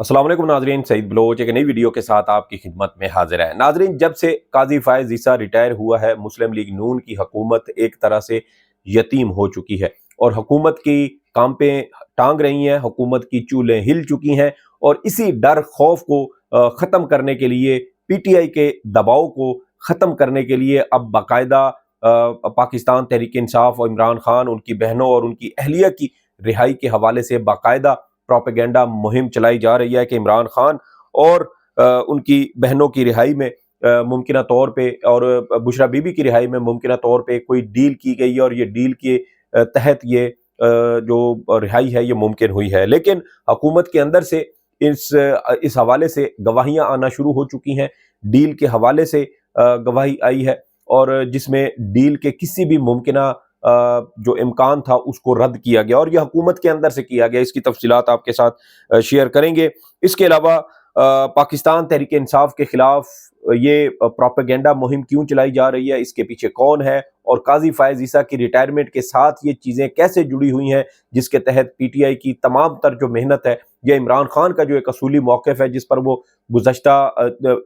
अस्सलाम वालेकुम नाजरीन, सईद बलोच एक नई वीडियो के साथ आपकी खिदमत में हाजिर है। नाजरीन, जब से काजी फायज ईसा रिटायर हुआ है, मुस्लिम लीग नून की हुकूमत एक तरह से यतीम हो चुकी है और हुकूमत की कांपें टांग रही हैं, हुकूमत की चूलें हिल चुकी हैं और इसी डर खौफ को ख़त्म करने के लिए, पीटीआई के दबाव को ख़त्म करने के लिए अब बाकायदा पाकिस्तान तहरीक इंसाफ और इमरान खान, उनकी बहनों और उनकी अहलिया की रिहाई के हवाले से बाकायदा प्रोपेगेंडा मुहिम चलाई जा रही है कि इमरान खान और उनकी बहनों की रिहाई में मुमकिन तौर पे और बुशरा बीबी की रिहाई में मुमकिन तौर पे कोई डील की गई है और ये डील के तहत ये जो रिहाई है ये मुमकिन हुई है। लेकिन हुकूमत के अंदर से इस हवाले से गवाहियां आना शुरू हो चुकी हैं, डील के हवाले से गवाही आई है और जिसमें डील के किसी भी मुमकिना जो इम्कान था उसको रद्द किया गया और यह हुकूमत के अंदर से किया गया। इसकी तफसीलात आपके साथ शेयर करेंगे। इसके अलावा पाकिस्तान तहरीक इंसाफ के खिलाफ ये प्रोपेगेंडा मुहिम क्यों चलाई जा रही है, इसके पीछे कौन है और काजी फायज ईसा की रिटायरमेंट के साथ ये चीज़ें कैसे जुड़ी हुई हैं, जिसके तहत पीटीआई की तमाम तर जो मेहनत है या इमरान खान का जो एक असूली मौक़िफ़ है जिस पर वो गुज़श्ता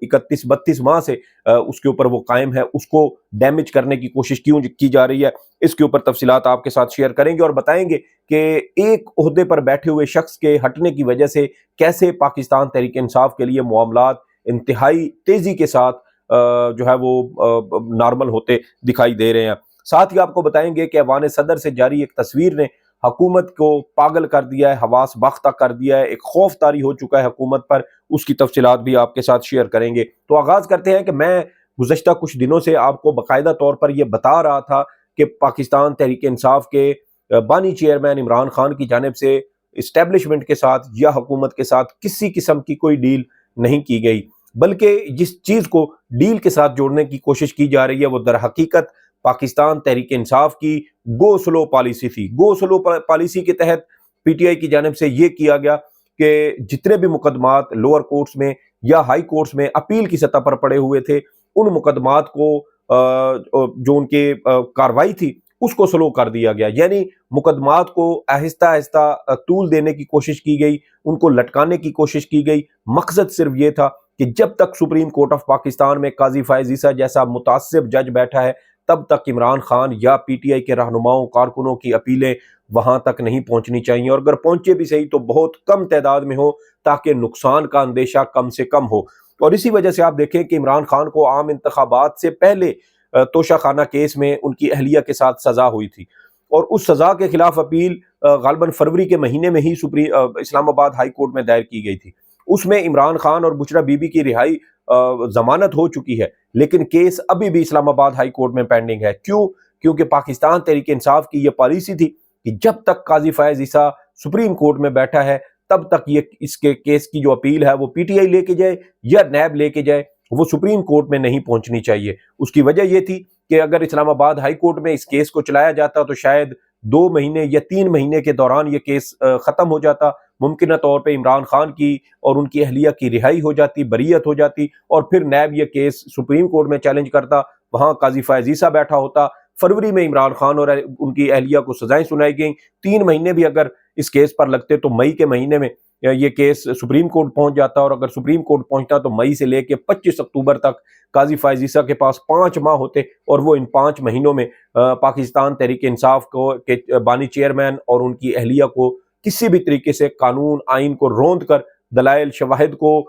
31-32 माह से उसके ऊपर वो कायम है, उसको डैमेज करने की कोशिश क्यों की जा रही है, इसके ऊपर तफसीलात आपके साथ शेयर करेंगे और बताएंगे कि एक ओहदे पर बैठे हुए शख्स के हटने की वजह से कैसे पाकिस्तान तहरीक इंसाफ के लिए मामलात इंतहाई तेज़ी के साथ जो है वो नॉर्मल होते दिखाई दे रहे हैं। साथ ही आपको बताएंगे कि ऐवान सदर से जारी एक तस्वीर ने हुकूमत को पागल कर दिया है, हवास बख्ता कर दिया है, एक खौफ तारी हो चुका है हुकूमत पर, उसकी तफसीलात भी आपके साथ शेयर करेंगे। तो आगाज़ करते हैं कि मैं गुज़श्ता कुछ दिनों से आपको बाकायदा तौर पर यह बता रहा था कि पाकिस्तान तहरीक इंसाफ के बानी चेयरमैन इमरान खान की जानिब से इस्टेब्लिशमेंट के साथ या हुकूमत के साथ किसी किस्म की कोई डील नहीं की गई, बल्कि जिस चीज़ को डील के साथ जोड़ने की कोशिश की जा रही है वो दर हकीकत पाकिस्तान तहरीक इंसाफ की गो स्लो पॉलिसी थी। गो स्लो पॉलिसी के तहत पीटीआई की जानिब से ये किया गया कि जितने भी मुकदमात लोअर कोर्ट्स में या हाई कोर्ट्स में अपील की सतह पर पड़े हुए थे, उन मुकदमात को जो उनके कार्रवाई थी उसको स्लो कर दिया गया, यानी मुकदमात को आहिस्ता आहिस्ता तूल देने की कोशिश की गई, उनको लटकाने की कोशिश की गई। मकसद सिर्फ ये था कि जब तक सुप्रीम कोर्ट ऑफ पाकिस्तान में काजी फायज ईसा जैसा मुतासिब जज बैठा है तब तक इमरान खान या पीटीआई के रहनुमाओं कारकुनों की अपीलें वहां तक नहीं पहुंचनी चाहिए और अगर पहुंचे भी सही तो बहुत कम तादाद में हो ताकि नुकसान का अंदेशा कम से कम हो। और इसी वजह से आप देखें कि इमरान खान को आम इंतखाबात से पहले तोशा खाना केस में उनकी अहलिया के साथ सजा हुई थी और उस सजा के खिलाफ अपील गालबन फरवरी के महीने में ही इस्लामाबाद हाई कोर्ट में दायर की गई थी। उसमें इमरान खान और बुशरा बीबी की रिहाई जमानत हो चुकी है, लेकिन केस अभी भी इस्लामाबाद हाई कोर्ट में पेंडिंग है। क्यों? क्योंकि पाकिस्तान तहरीक इंसाफ की यह पॉलिसी थी कि जब तक काजी फायज ईसा सुप्रीम कोर्ट में बैठा है तब तक ये इसके केस की जो अपील है वो पीटीआई लेके जाए या नैब लेके जाए, वो सुप्रीम कोर्ट में नहीं पहुंचनी चाहिए। उसकी वजह यह थी कि अगर इस्लामाबाद हाई कोर्ट में इस केस को चलाया जाता तो शायद 2 महीने या 3 महीने के दौरान ये केस खत्म हो जाता, मुमकिन तौर पे इमरान खान की और उनकी अहलिया की रिहाई हो जाती, बरीयत हो जाती और फिर नैब ये केस सुप्रीम कोर्ट में चैलेंज करता, वहां काजी फायज ईसा बैठा होता। फरवरी में इमरान खान और उनकी अहलिया को सजाएं सुनाई गई, 3 महीने भी अगर इस केस पर लगते तो मई के महीने में ये केस सुप्रीम कोर्ट पहुंच जाता और अगर सुप्रीम कोर्ट पहुंचता तो मई से लेकर 25 अक्टूबर तक काजी फायज ईसा के पास 5 माह होते और वो इन 5 महीनों में पाकिस्तान तहरीक इंसाफ को के बानी चेयरमैन और उनकी अहलिया को किसी भी तरीके से कानून आइन को रोंद कर दलाइल शवाहिद को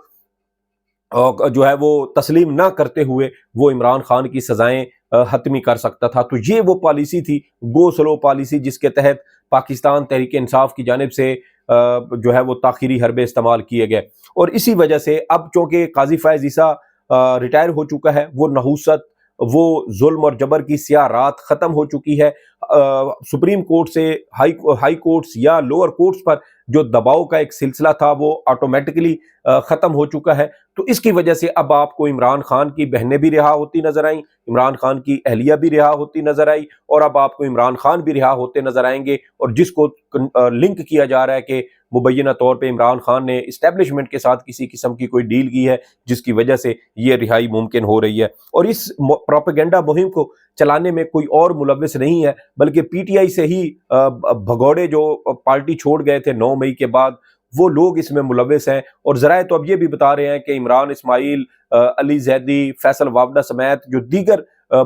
जो है वो तस्लीम ना करते हुए वो इमरान खान की सजाएं हतमी कर सकता था। तो ये वो पॉलिसी थी, गो स्लो पॉलिसी, जिसके तहत पाकिस्तान तहरीक इंसाफ की जानिब से जो है वो ताखीरी हरबे इस्तेमाल किए गए और इसी वजह से अब चूंकि काजी फायज ईसा रिटायर हो चुका है, वो नहूसत, वो जुल्म और जबर की स्याह रात खत्म हो चुकी है। सुप्रीम कोर्ट से हाई कोर्ट्स या लोअर कोर्ट्स पर जो दबाव का एक सिलसिला था वो ऑटोमेटिकली खत्म हो चुका है। तो इसकी वजह से अब आपको इमरान खान की बहनें भी रिहा होती नजर आई, इमरान खान की अहलिया भी रिहा होती नजर आई और अब आपको इमरान खान भी रिहा होते नजर आएंगे और जिसको लिंक किया जा रहा है कि मुबैना तौर पे इमरान खान ने इस्टेब्लिशमेंट के साथ किसी किस्म की कोई डील की है जिसकी वजह से ये रिहाई मुमकिन हो रही है। और इस प्रोपेगेंडा मुहिम को चलाने में कोई और मुलव्विस नहीं है बल्कि पीटीआई से ही भगौड़े जो पार्टी छोड़ गए थे 9 मई के बाद وہ لوگ اس میں ملوث ہیں، اور ذرائع تو اب یہ بھی بتا رہے ہیں کہ عمران اسماعیل، علی زیدی، فیصل وابڈا سمیت جو دیگر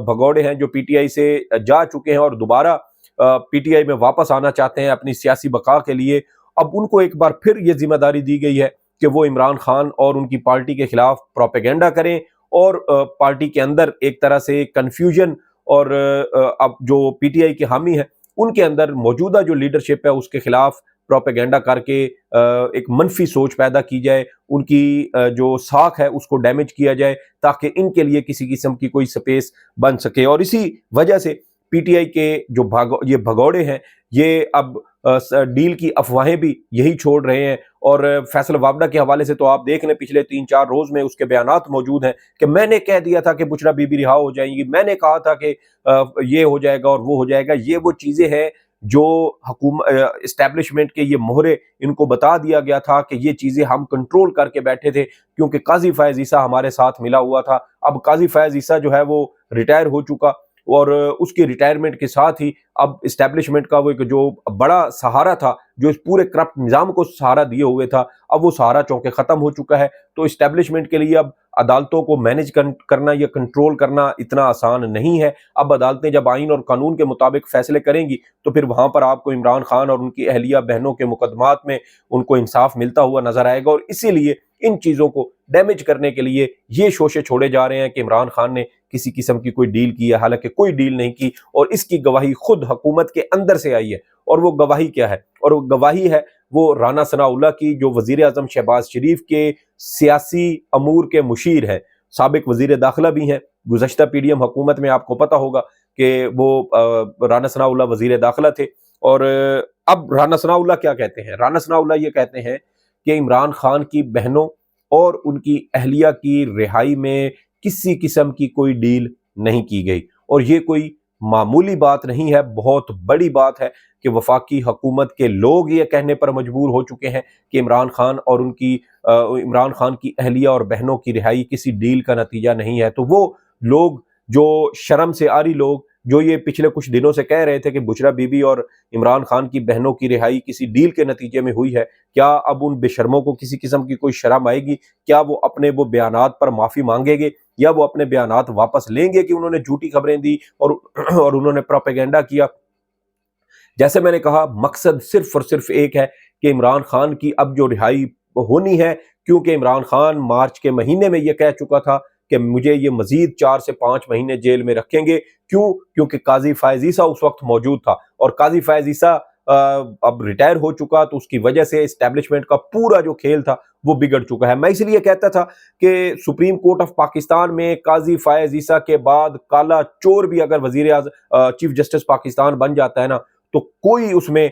بھگوڑے ہیں جو پی ٹی آئی سے جا چکے ہیں اور دوبارہ پی ٹی آئی میں واپس آنا چاہتے ہیں اپنی سیاسی بقا کے لیے، اب ان کو ایک بار پھر یہ ذمہ داری دی گئی ہے کہ وہ عمران خان اور ان کی پارٹی کے خلاف پروپیگنڈا کریں، اور پارٹی کے اندر ایک طرح سے کنفیوژن، اور اب جو پی ٹی آئی کے حامی ہیں ان کے اندر موجودہ جو لیڈرشپ ہے اس کے خلاف پروپیگنڈا کر کے ایک منفی سوچ پیدا کی جائے، ان کی جو ساکھ ہے اس کو ڈیمیج کیا جائے تاکہ ان کے لیے کسی قسم کی کوئی سپیس بن سکے۔ اور اسی وجہ سے پی ٹی آئی کے جو یہ بھگوڑے ہیں یہ اب ڈیل کی افواہیں بھی یہی چھوڑ رہے ہیں، اور فیصل وابڈا کے حوالے سے تو آپ دیکھ لیں پچھلے 3-4 روز میں اس کے بیانات موجود ہیں کہ میں نے کہہ دیا تھا کہ بچڑا بی بی رہا ہو جائیں گی، میں نے کہا تھا کہ یہ ہو جائے گا اور وہ ہو جائے گا۔ یہ وہ چیزیں ہیں جو اسٹیبلشمنٹ کے یہ مہرے ان کو بتا دیا گیا تھا کہ یہ چیزیں ہم کنٹرول کر کے بیٹھے تھے کیونکہ قاضی فائز عیسیٰ ہمارے ساتھ ملا ہوا تھا۔ اب قاضی فائز عیسیٰ جو ہے وہ ریٹائر ہو چکا، اور اس کی ریٹائرمنٹ کے ساتھ ہی اب اسٹیبلشمنٹ کا وہ ایک جو بڑا سہارا تھا جو اس پورے کرپٹ نظام کو سہارا دیے ہوئے تھا، اب وہ سہارا چونکہ ختم ہو چکا ہے، تو اسٹیبلشمنٹ کے لیے اب عدالتوں کو مینج کرنا یا کنٹرول کرنا اتنا آسان نہیں ہے۔ اب عدالتیں جب آئین اور قانون کے مطابق فیصلے کریں گی تو پھر وہاں پر آپ کو عمران خان اور ان کی اہلیہ بہنوں کے مقدمات میں ان کو انصاف ملتا ہوا نظر آئے گا، اور اسی لیے ان چیزوں کو ڈیمیج کرنے کے لیے یہ شوشے چھوڑے جا رہے ہیں کہ عمران خان نے کسی قسم کی کوئی ڈیل کی ہے، حالانکہ کوئی ڈیل نہیں کی، اور اس کی گواہی خود حکومت کے اندر سے آئی ہے۔ اور وہ گواہی کیا ہے؟ اور وہ گواہی ہے وہ رانا ثناءاللہ کی، جو وزیر اعظم شہباز شریف کے سیاسی امور کے مشیر ہیں، سابق وزیر داخلہ بھی ہیں۔ گزشتہ پی ڈی ایم حکومت میں آپ کو پتہ ہوگا کہ وہ رانا ثناءاللہ وزیر داخلہ تھے، اور اب رانا ثناءاللہ کیا کہتے ہیں؟ رانا ثناءاللہ یہ کہتے ہیں کہ عمران خان کی بہنوں اور ان کی اہلیہ کی رہائی میں کسی قسم کی کوئی ڈیل نہیں کی گئی، اور یہ کوئی معمولی بات نہیں ہے، بہت بڑی بات ہے کہ وفاقی حکومت کے لوگ یہ کہنے پر مجبور ہو چکے ہیں کہ عمران خان اور عمران خان کی اہلیہ اور بہنوں کی رہائی کسی ڈیل کا نتیجہ نہیں ہے۔ تو وہ لوگ جو شرم سے عاری لوگ جو یہ پچھلے کچھ دنوں سے کہہ رہے تھے کہ بشرا بی بی اور عمران خان کی بہنوں کی رہائی کسی ڈیل کے نتیجے میں ہوئی ہے، کیا اب ان بے شرموں کو کسی قسم کی کوئی شرم آئے گی؟ کیا وہ اپنے وہ بیانات پر معافی مانگیں گے، یا وہ اپنے بیانات واپس لیں گے کہ انہوں نے جھوٹی خبریں دی اور انہوں نے پروپیگنڈا کیا؟ جیسے میں نے کہا، مقصد صرف اور صرف ایک ہے کہ عمران خان کی اب جو رہائی ہونی ہے، کیونکہ عمران خان مارچ کے مہینے میں یہ کہہ چکا تھا کہ مجھے یہ مزید 4 سے 5 مہینے جیل میں رکھیں گے۔ کیوں؟ کیونکہ قاضی فائز عیسیٰ اس وقت موجود تھا، اور قاضی فائز عیسیٰ اب ریٹائر ہو چکا، تو اس کی وجہ سے اسٹیبلشمنٹ کا پورا جو کھیل تھا وہ بگڑ چکا ہے۔ میں اس لیے کہتا تھا کہ سپریم کورٹ آف پاکستان میں قاضی فائز عیسیٰ کے بعد کالا چور بھی اگر وزیر اعظم چیف جسٹس پاکستان بن جاتا ہے نا، تو کوئی اس میں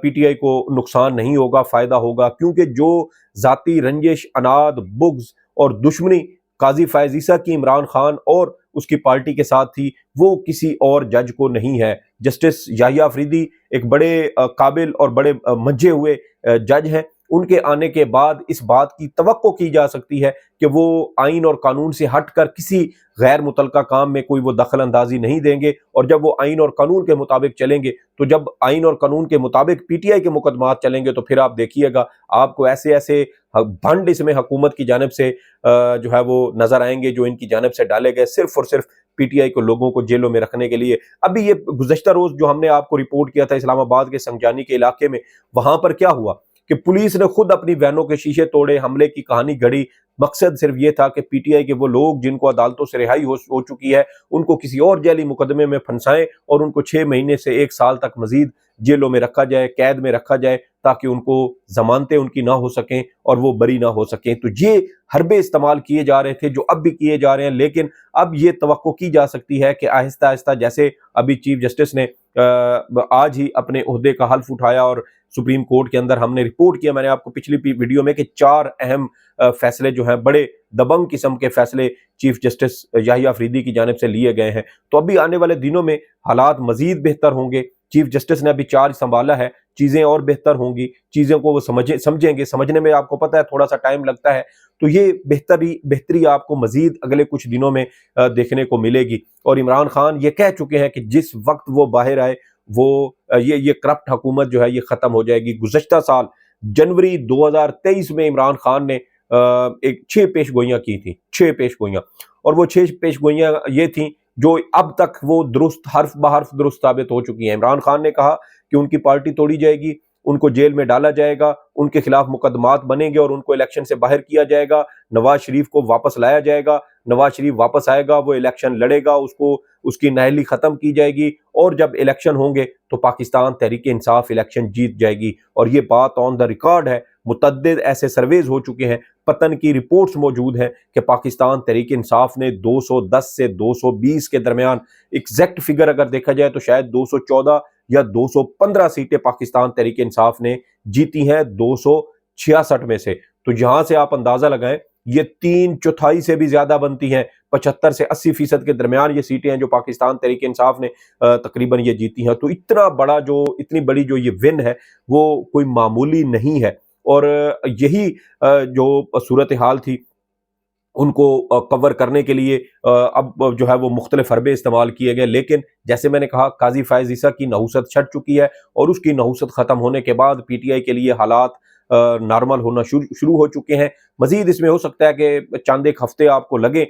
پی ٹی آئی کو نقصان نہیں ہوگا، فائدہ ہوگا، کیونکہ جو ذاتی رنجش، اناد، بغض اور دشمنی قاضی فائز عیسیٰ کی عمران خان اور اس کی پارٹی کے ساتھ تھی، وہ کسی اور جج کو نہیں ہے۔ جسٹس یحییٰ افریدی ایک بڑے قابل اور بڑے منجھے ہوئے جج ہیں، ان کے آنے کے بعد اس بات کی توقع کی جا سکتی ہے کہ وہ آئین اور قانون سے ہٹ کر کسی غیر متعلقہ کام میں کوئی وہ دخل اندازی نہیں دیں گے، اور جب وہ آئین اور قانون کے مطابق چلیں گے، تو جب آئین اور قانون کے مطابق پی ٹی آئی کے مقدمات چلیں گے تو پھر آپ دیکھیے گا آپ کو ایسے ایسے بھنڈ اس میں حکومت کی جانب سے جو ہے وہ نظر آئیں گے، جو ان کی جانب سے ڈالے گئے صرف اور صرف پی ٹی آئی کو لوگوں کو جیلوں میں رکھنے کے لیے۔ ابھی یہ گزشتہ روز جو ہم نے آپ کو رپورٹ کیا تھا اسلام آباد کے سنگجانی کے علاقے میں، وہاں پر کیا ہوا کہ پولیس نے خود اپنی وینوں کے شیشے توڑے، حملے کی کہانی گھڑی۔ مقصد صرف یہ تھا کہ پی ٹی آئی کے وہ لوگ جن کو عدالتوں سے رہائی ہو چکی ہے ان کو کسی اور جعلی مقدمے میں پھنسائیں اور ان کو 6 مہینے سے 1 سال تک مزید جیلوں میں رکھا جائے، قید میں رکھا جائے، تاکہ ان کو ضمانتیں ان کی نہ ہو سکیں اور وہ بری نہ ہو سکیں۔ تو یہ حربے استعمال کیے جا رہے تھے جو اب بھی کیے جا رہے ہیں، لیکن اب یہ توقع کی جا سکتی ہے کہ آہستہ آہستہ، جیسے ابھی چیف جسٹس نے آج ہی اپنے عہدے کا حلف اٹھایا اور سپریم کورٹ کے اندر ہم نے رپورٹ کیا، میں نے آپ کو پچھلی ویڈیو میں، کہ 4 اہم فیصلے جو ہیں، بڑے دبنگ قسم کے فیصلے چیف جسٹس یحییٰ افریدی کی جانب سے لیے گئے ہیں۔ تو ابھی آنے والے دنوں میں حالات مزید بہتر ہوں گے۔ چیف جسٹس نے ابھی چارج سنبھالا ہے، چیزیں اور بہتر ہوں گی، چیزوں کو وہ سمجھیں گے، سمجھنے میں آپ کو پتہ ہے تھوڑا سا ٹائم لگتا ہے، تو یہ بہتری آپ کو مزید اگلے کچھ دنوں میں دیکھنے کو ملے گی۔ اور عمران خان یہ کہہ چکے ہیں کہ جس وقت وہ باہر آئے وہ یہ کرپٹ حکومت جو ہے یہ ختم ہو جائے گی۔ گزشتہ سال जनवरी 2023 में इमरान खान ने एक 6 पेशगोइयां की थी, 6 पेशगोइयां, और वो 6 पेशगोइयां ये थी जो अब तक वो दुरुस्त हर्फ बहर्फ दुरुस्त साबित हो चुकी हैं। इमरान खान ने कहा कि उनकी पार्टी तोड़ी जाएगी, उनको जेल में डाला जाएगा, उनके खिलाफ मुकदमात बनेंगे और उनको इलेक्शन से बाहर किया जाएगा, नवाज शरीफ को वापस लाया जाएगा, नवाज शरीफ वापस आएगा, वो इलेक्शन लड़ेगा, उसको उसकी नाअहली खत्म की जाएगी, और जब इलेक्शन होंगे तो पाकिस्तान तहरीक इंसाफ इलेक्शन जीत जाएगी। और ये बात ऑन द रिकॉर्ड है, मुतअद्दिद ऐसे सर्वेज हो चुके हैं, पतन की रिपोर्ट्स मौजूद हैं कि पाकिस्तान तहरीक इंसाफ ने 210 से 220 के दरमियान, एग्जैक्ट फिगर अगर देखा जाए तो शायद 214 या 215 सीटें पाकिस्तान तहरीक इंसाफ ने जीती हैं 266 में से। तो यहां से आप अंदाजा लगाएं, ये 3/4 से भी ज्यादा बनती हैं, 75 से 80% के दरमियान ये सीटें हैं जो पाकिस्तान तहरीक इंसाफ ने तकरीबन ये जीती हैं। तो इतनी बड़ी जो ये विन है वो कोई मामूली नहीं है। और यही जो सूरत हाल थी उनको कवर करने के लिए अब जो है वो मुख्तलिफ हरबे इस्तेमाल किए गए, लेकिन जैसे मैंने कहा काजी फायज ईसा की नहुसत छट चुकी है, और उसकी नहुसत ख़त्म होने के बाद पीटीआई के लिए हालात नॉर्मल होना शुरू हो चुके हैं। मजीद इसमें हो सकता है कि चंद एक हफ्ते आपको लगे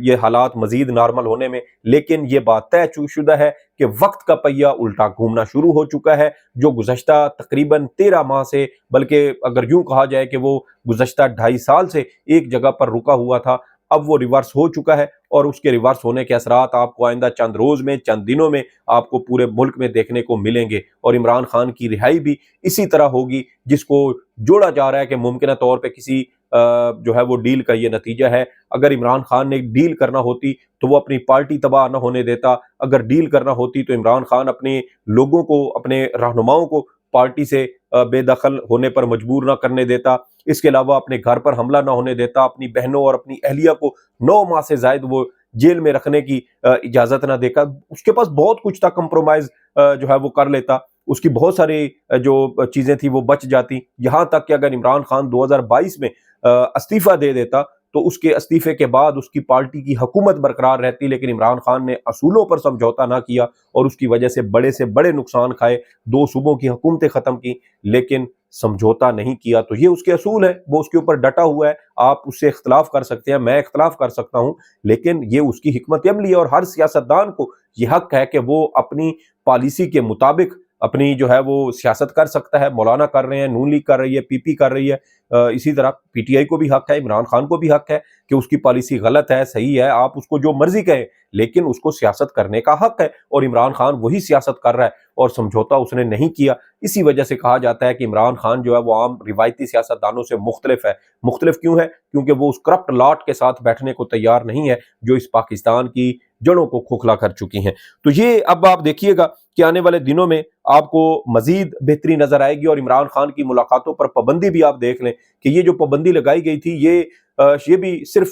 ये हालात मजीद नॉर्मल होने में, लेकिन ये बात तय शुदा है कि वक्त का पहिया उल्टा घूमना शुरू हो चुका है। जो गुज़श्ता तकरीबन 13 माह से, बल्कि अगर यूं कहा जाए कि वो गुज़श्ता 2.5 साल से एक जगह पर रुका हुआ था, अब वो रिवर्स हो चुका है, और उसके रिवर्स होने के असरात आपको आइंदा चंद रोज में, चंद दिनों में आपको पूरे मुल्क में देखने को मिलेंगे। और इमरान खान की रिहाई भी इसी तरह होगी, जिसको जोड़ा जा रहा है कि मुमकिन तौर पे किसी जो है वो डील का ये नतीजा है। अगर इमरान खान ने डील करना होती तो वो अपनी पार्टी तबाह न होने देता, अगर डील करना होती तो इमरान खान अपने लोगों को, अपने रहनुमाओं को पार्टी से बेदखल होने पर मजबूर ना करने देता, इसके अलावा अपने घर पर हमला ना होने देता, अपनी बहनों और अपनी अहलिया को 9 माह से जायद वो जेल में रखने की इजाजत ना देकर, उसके पास बहुत कुछ था, कंप्रोमाइज जो है वो कर लेता, उसकी बहुत सारी जो चीजें थी वो बच जाती। यहां तक कि अगर इमरान खान 2022 में इस्तीफा दे देता तो उसके इस्तीफे के बाद उसकी पार्टी की हुकूमत बरकरार रहती, लेकिन इमरान खान ने असूलों पर समझौता ना किया और उसकी वजह से बड़े नुकसान खाए, 2 सूबों की हुकूमतें खत्म की, लेकिन समझौता नहीं किया। तो ये उसके असूल है, वो उसके ऊपर डटा हुआ है। आप उससे इख्तलाफ कर सकते हैं, मैं इख्तलाफ कर सकता हूं, लेकिन ये उसकी हिकमत अमली है, और हर सियासतदान को यह हक है कि वो अपनी पॉलिसी के मुताबिक अपनी जो है वो सियासत कर सकता है। मौलाना कर रहे हैं, नून लीग कर रही है, पीपी कर रही है, इसी तरह पीटीआई को भी हक है, इमरान खान को भी हक है कि उसकी पॉलिसी गलत है, सही है, आप उसको जो मर्जी कहें, लेकिन उसको सियासत करने का हक है। और इमरान खान वही सियासत कर रहा है और समझौता उसने नहीं किया। इसी वजह से कहा जाता है कि इमरान खान जो है वो आम रिवायती सियासतदानों से मुख्तलिफ है। मुख्तलिफ क्यों है? क्योंकि वो उस करप्ट लॉट के साथ बैठने को तैयार नहीं है जो इस पाकिस्तान की जड़ों को खोखला कर चुकी हैं। तो ये अब आप देखिएगा कि आने वाले दिनों में आपको मजीद बेहतरी नजर आएगी। और इमरान खान की मुलाकातों पर पाबंदी भी आप देख लें कि ये जो पाबंदी लगाई गई थी ये भी सिर्फ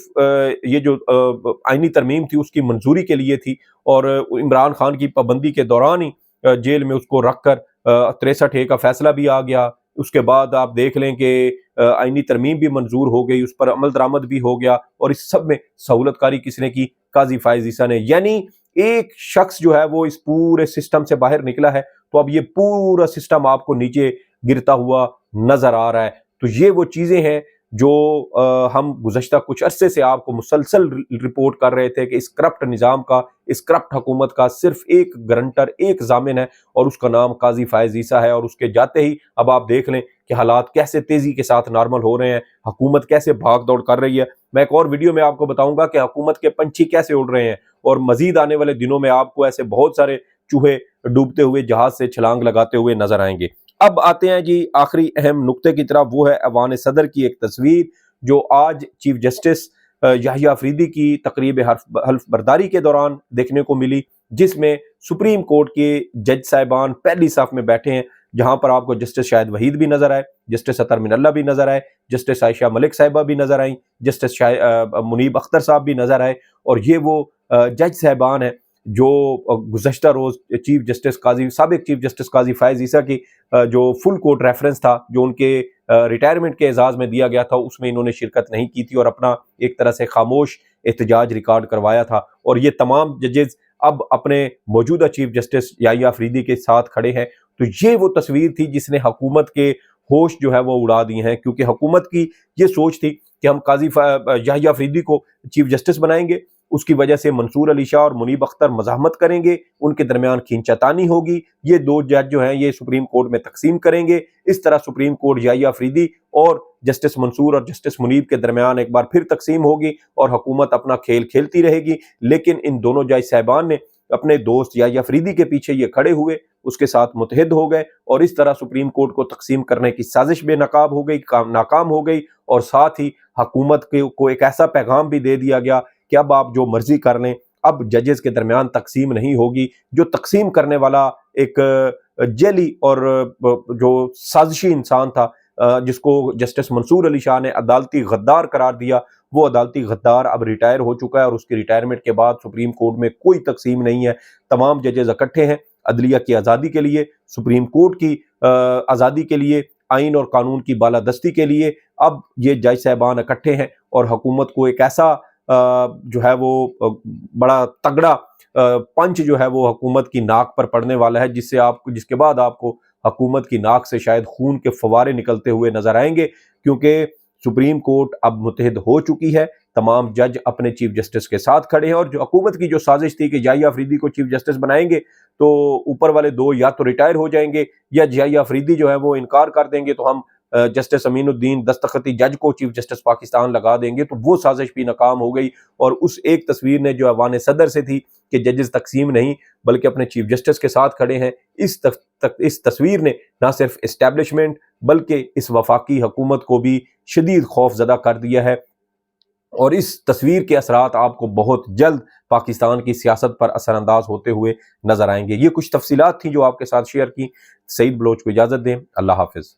ये जो आईनी तरमीम थी उसकी मंजूरी के लिए थी, और इमरान खान की पाबंदी के दौरान ही जेल में उसको रखकर 63A का फैसला भी आ गया। उसके बाद आप देख लें कि आईनी तरमीम भी मंजूर हो गई, उस पर अमल दरामद भी हो गया, और इस सब में सहूलतकारी किसने की? काजी फायज ईसा ने। यानी एक शख्स जो है वो इस पूरे सिस्टम से बाहर निकला है, तो अब ये पूरा सिस्टम आपको नीचे गिरता हुआ नजर आ रहा है। तो ये वो चीजें हैं जो हम गुज़श्ता कुछ अरसे से आपको मुसलसल रिपोर्ट कर रहे थे कि इस करप्ट निज़ाम का, इस करप्ट हुकूमत का सिर्फ एक गारंटर, एक जामिन है, और उसका नाम काजी फायज ईसा है। और उसके जाते ही अब आप देख लें कि हालात कैसे तेजी के साथ नॉर्मल हो रहे हैं, हुकूमत कैसे भाग दौड़ कर रही है। मैं एक और वीडियो में आपको बताऊंगा कि हुकूमत के पंछी कैसे उड़ रहे हैं, और मजीद आने वाले दिनों में आपको ऐसे बहुत सारे चूहे डूबते हुए जहाज से छलांग लगाते हुए नजर आएंगे। अब आते हैं जी आखिरी अहम नुक्ते की तरफ, वो है ऐवान सदर की एक तस्वीर जो आज चीफ जस्टिस याहिया अफरीदी की तकरीब हल्फ बर्दारी के दौरान देखने को मिली, जिसमें सुप्रीम कोर्ट के जज साहिबान पहली साफ में बैठे हैं, जहां पर आपको जस्टिस शाहिद वहीद भी नजर आए, जस्टिस अतर मिनल्ला भी नजर आए, जस्टिस आयशा मलिक साहिबा भी नजर आई, जस्टिस मुनीब अख्तर साहब भी नजर आए। और ये वो जज साहिबान हैं जो गुज़श्ता रोज चीफ जस्टिस काजी, साबिक चीफ जस्टिस काजी फायज ईसा की जो फुल कोर्ट रेफरेंस था जो उनके रिटायरमेंट के एजाज में दिया गया था, उसमें इन्होंने शिरकत नहीं की थी और अपना एक तरह से खामोश एहतजाज रिकॉर्ड करवाया था। और ये तमाम जजेस अब अपने मौजूदा चीफ जस्टिस याहिया अफरीदी के साथ खड़े हैं। तो ये वो तस्वीर थी जिसने हुकूमत के ہوش جو ہے وہ اڑا دیے ہیں، کیونکہ حکومت کی یہ سوچ تھی کہ ہم قاضی یحییٰ افریدی کو چیف جسٹس بنائیں گے، اس کی وجہ سے منصور علی شاہ اور منیب اختر مزاحمت کریں گے، ان کے درمیان کھینچاتانی ہوگی، یہ دو جج جو ہیں یہ سپریم کورٹ میں تقسیم کریں گے، اس طرح سپریم کورٹ یحییٰ افریدی اور جسٹس منصور اور جسٹس منیب کے درمیان ایک بار پھر تقسیم ہوگی اور حکومت اپنا کھیل کھیلتی رہے گی۔ لیکن ان دونوں جج صاحبان نے اپنے دوست یحییٰ افریدی کے پیچھے یہ کھڑے ہوئے، اس کے ساتھ متحد ہو گئے اور اس طرح سپریم کورٹ کو تقسیم کرنے کی سازش بے نقاب ہو گئی، ناکام ہو گئی، اور ساتھ ہی حکومت کو ایک ایسا پیغام بھی دے دیا گیا کہ اب آپ جو مرضی کر لیں، اب ججز کے درمیان تقسیم نہیں ہوگی۔ جو تقسیم کرنے والا ایک جیلی اور جو سازشی انسان تھا، جس کو جسٹس منصور علی شاہ نے عدالتی غدار قرار دیا، وہ عدالتی غدار اب ریٹائر ہو چکا ہے، اور اس کی ریٹائرمنٹ کے بعد سپریم کورٹ میں کوئی تقسیم نہیں ہے، تمام ججز اکٹھے ہیں عدلیہ کی آزادی کے لیے، سپریم کورٹ کی آزادی کے لیے، آئین اور قانون کی بالادستی کے لیے۔ اب یہ جج صاحبان اکٹھے ہیں اور حکومت کو ایک ایسا جو ہے وہ بڑا تگڑا پنچ جو ہے وہ حکومت کی ناک پر پڑنے والا ہے، جس کے بعد آپ کو حکومت کی ناک سے شاید خون کے فوارے نکلتے ہوئے نظر آئیں گے، کیونکہ سپریم کورٹ اب متحد ہو چکی ہے، تمام جج اپنے چیف جسٹس کے ساتھ کھڑے ہیں، اور جو حکومت کی جو سازش تھی کہ یحییٰ افریدی کو چیف جسٹس بنائیں گے تو اوپر والے دو یا تو ریٹائر ہو جائیں گے یا یحییٰ افریدی جو ہے وہ انکار کر دیں گے، تو ہم جسٹس امین الدین دستخطی جج کو چیف جسٹس پاکستان لگا دیں گے، تو وہ سازش بھی ناکام ہو گئی۔ اور اس ایک تصویر نے جو ایوان صدر سے تھی کہ ججز تقسیم نہیں بلکہ اپنے چیف جسٹس کے ساتھ کھڑے ہیں، اس تصویر نے نہ صرف اسٹیبلشمنٹ بلکہ اس وفاقی حکومت کو بھی شدید خوف زدہ کر دیا ہے، اور اس تصویر کے اثرات آپ کو بہت جلد پاکستان کی سیاست پر اثر انداز ہوتے ہوئے نظر آئیں گے۔ یہ کچھ تفصیلات تھیں جو آپ کے ساتھ شیئر کی۔ سعید بلوچ کو اجازت دیں، اللہ حافظ۔